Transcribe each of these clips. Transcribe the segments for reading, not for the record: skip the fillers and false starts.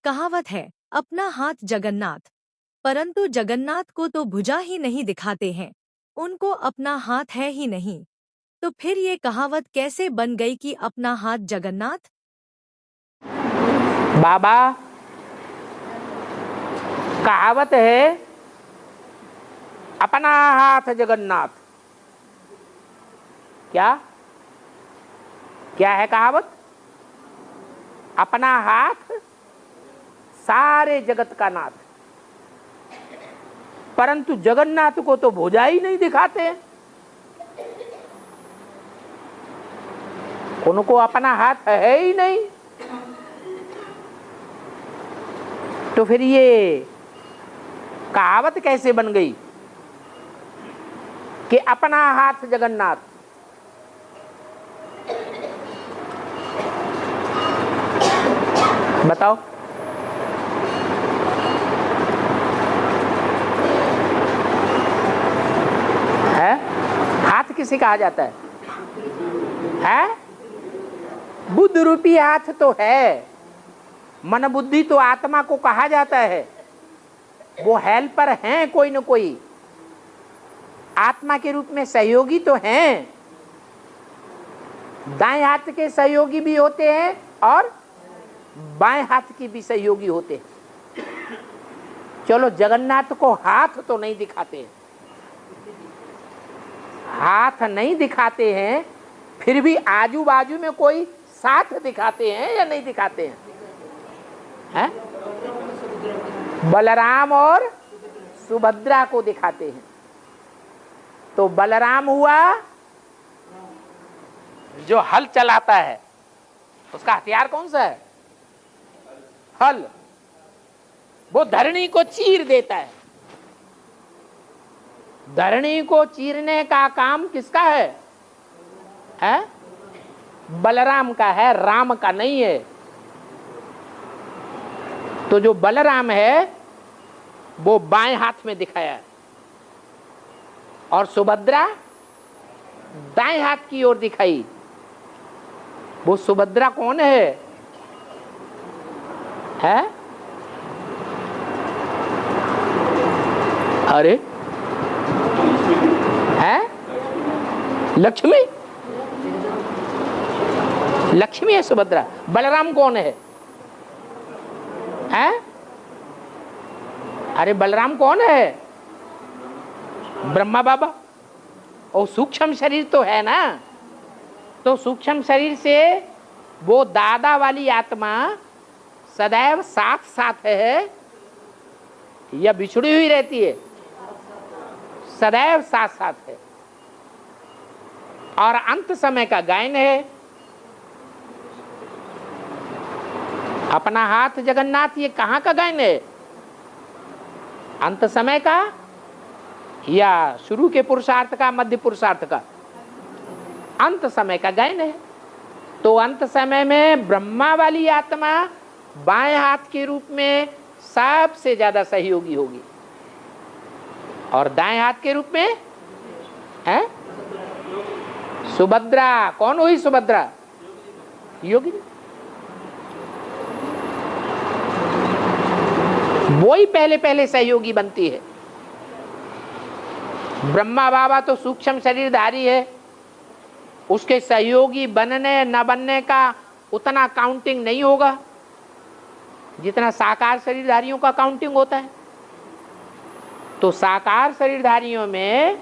कहावत है, अपना हाथ जगन्नाथ। परंतु जगन्नाथ को तो भुजा ही नहीं दिखाते हैं, उनको अपना हाथ है ही नहीं। तो फिर ये कहावत कैसे बन गई कि अपना हाथ जगन्नाथ? बाबा, कहावत है अपना हाथ जगन्नाथ। क्या क्या है कहावत? अपना हाथ सारे जगत का नाथ, परंतु जगन्नाथ को तो भुजा ही नहीं दिखाते हैं। उनको अपना हाथ है ही नहीं। तो फिर ये कहावत कैसे बन गई कि अपना हाथ जगन्नाथ? बताओ। है? हाथ किसे कहा जाता है? बुद्ध रूपी हाथ तो है। मन बुद्धि तो आत्मा को कहा जाता है। वो हेल्पर हैं, कोई न कोई आत्मा के रूप में सहयोगी तो हैं। दाएं हाथ के सहयोगी भी होते हैं और बाएं हाथ की भी सहयोगी होते हैं। चलो, जगन्नाथ को हाथ तो नहीं दिखाते हैं, हाथ नहीं दिखाते हैं, फिर भी आजू बाजू में कोई साथ दिखाते हैं या नहीं दिखाते हैं? बलराम और सुभद्रा को दिखाते हैं। तो बलराम हुआ जो हल चलाता है, उसका हथियार कौन सा है? हल। वो धरणी को चीर देता है। धरणी को चीरने का काम किसका है? बलराम का है, राम का नहीं है। तो जो बलराम है वो बाएं हाथ में दिखाया है और सुभद्रा दाएं हाथ की ओर दिखाई। वो सुभद्रा कौन है? अरे लक्ष्मी। लक्ष्मी है सुभद्रा। बलराम कौन है? अरे बलराम कौन है? ब्रह्मा बाबा। और सूक्ष्म शरीर तो है ना। तो सूक्ष्म शरीर से वो दादा वाली आत्मा सदैव साथ साथ है या बिछड़ी हुई रहती है? सदैव साथ साथ है। और अंत समय का गायन है, अपना हाथ जगन्नाथ। ये कहाँ का गायन है? अंत समय का या शुरू के पुरुषार्थ का, मध्य पुरुषार्थ का? अंत समय का गायन है। तो अंत समय में ब्रह्मा वाली आत्मा बाएं हाथ के रूप में सबसे ज्यादा सहयोगी होगी और दाएं हाथ के रूप में सुभद्रा। कौन हुई सुभद्रा? योगी। वो ही पहले पहले सहयोगी बनती है। ब्रह्मा बाबा तो सूक्ष्म शरीरधारी है, उसके सहयोगी बनने न बनने का उतना काउंटिंग नहीं होगा जितना साकार शरीरधारियों का काउंटिंग होता है। तो साकार शरीरधारियों में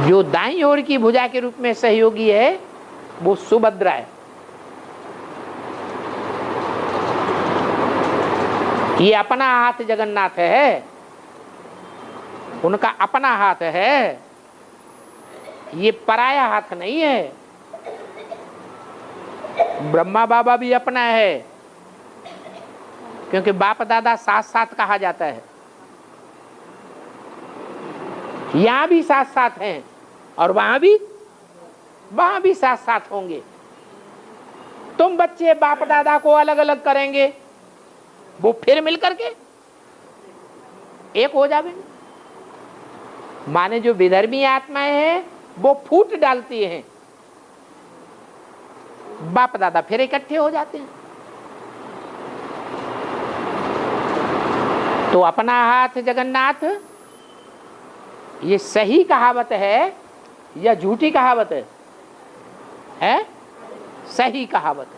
जो दाईं ओर की भुजा के रूप में सहयोगी है वो सुभद्रा है। ये अपना हाथ जगन्नाथ है, उनका अपना हाथ है, ये पराया हाथ नहीं है। ब्रह्मा बाबा भी अपना है, क्योंकि बाप दादा साथ साथ कहा जाता है। यहां भी साथ साथ हैं और वहां भी साथ साथ होंगे। तुम बच्चे बाप दादा को अलग अलग करेंगे, वो फिर मिलकर के एक हो जाएंगे। माने जो विधर्मी आत्माएं हैं वो फूट डालती हैं बाप दादा फिर इकट्ठे हो जाते हैं। तो अपना हाथ जगन्नाथ, ये सही कहावत है या झूठी कहावत है? सही कहावत है।